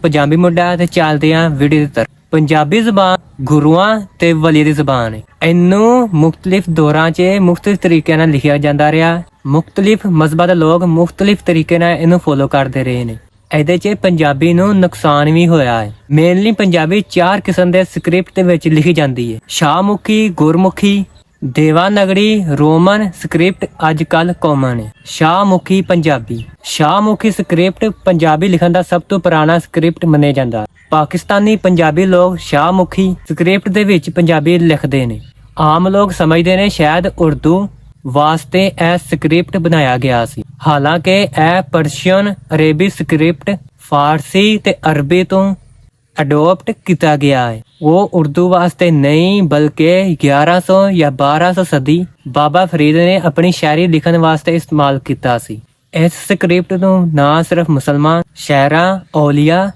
ਪੰਜਾਬੀ ਮੁੰਡਾ ਤੇ ਚੱਲਦੇ ਆ ਵੀਡੀਓ ਦੀ ਤਰਫ। ਪੰਜਾਬੀ ਜ਼ਬਾਨ ਗੁਰੂਆਂ ਤੇ ਵਲੀ ਦੀ ਜ਼ਬਾਨ ਹੈ। ਇਹਨੂੰ ਮੁਖਤਲਿਫ ਦੌਰਾਂ 'ਚ ਮੁਖਤਲਿਫ ਤਰੀਕਿਆਂ ਨਾਲ ਲਿਖਿਆ ਜਾਂਦਾ ਰਿਹਾ। ਮੁਖਤਲਿਫ ਮਜ਼ਹਬਾਂ ਦੇ ਲੋਕ ਮੁਖਤਲਿਫ ਤਰੀਕੇ ਨਾਲ ਇਹਨੂੰ ਫੋਲੋ ਕਰਦੇ ਰਹੇ ਨੇ। ਇਹਦੇ 'ਚ ਪੰਜਾਬੀ ਨੂੰ ਨੁਕਸਾਨ ਵੀ ਹੋਇਆ ਹੈ। ਮੇਨਲੀ ਪੰਜਾਬੀ 4 ਕਿਸਮ ਦੇ ਸਕ੍ਰਿਪਟ ਦੇ ਵਿੱਚ ਲਿਖੀ ਜਾਂਦੀ ਹੈ। ਸ਼ਾਹਮੁਖੀ, ਗੁਰਮੁਖੀ, ਦੇਵਾਨਗਰੀ, ਰੋਮਨ ਸਕ੍ਰਿਪਟ ਅੱਜ ਕੱਲ ਕਾਮਨ ਹੈ। ਸ਼ਾਹਮੁਖੀ ਪੰਜਾਬੀ। ਸ਼ਾਹਮੁਖੀ ਸਕ੍ਰਿਪਟ ਪੰਜਾਬੀ ਲਿਖਣ ਦਾ ਸਭ ਤੋਂ ਪੁਰਾਣਾ ਸਕ੍ਰਿਪਟ ਮੰਨਿਆ ਜਾਂਦਾ। ਪਾਕਿਸਤਾਨੀ ਪੰਜਾਬੀ ਲੋਕ ਸ਼ਾਹਮੁਖੀ ਸਕ੍ਰਿਪਟ ਦੇ ਵਿੱਚ ਪੰਜਾਬੀ ਲਿਖਦੇ ਨੇ। ਆਮ ਲੋਕ ਸਮਝਦੇ ਨੇ ਸ਼ਾਇਦ ਉਰਦੂ ਵਾਸਤੇ ਇਹ ਸਕ੍ਰਿਪਟ ਬਣਾਇਆ ਗਿਆ ਸੀ, ਹਾਲਾਂਕਿ ਇਹ ਪਰਸ਼ੀਅਨ, ਅਰਬੀ ਸਕ੍ਰਿਪਟ ਫਾਰਸੀ ਤੇ ਅਰਬੀ ਤੋਂ ਅਡੋਪਟ ਕੀਤਾ ਗਿਆ ਹੈ। ਉਹ ਉਰਦੂ ਵਾਸਤੇ ਨਹੀਂ ਬਲਕਿ 1100 ਜਾਂ 1200 ਸਦੀ ਬਾਬਾ ਫਰੀਦ ਨੇ ਆਪਣੀ ਸ਼ਾਇਰੀ ਲਿਖਣ ਵਾਸਤੇ ਇਸਤੇਮਾਲ ਕੀਤਾ ਸੀ। ਇਸ ਸਕ੍ਰਿਪਟ ਨੂੰ ਨਾ ਸਿਰਫ ਮੁਸਲਮਾਨ ਸ਼ਾਇਰਾਂ, ਔਲੀਆ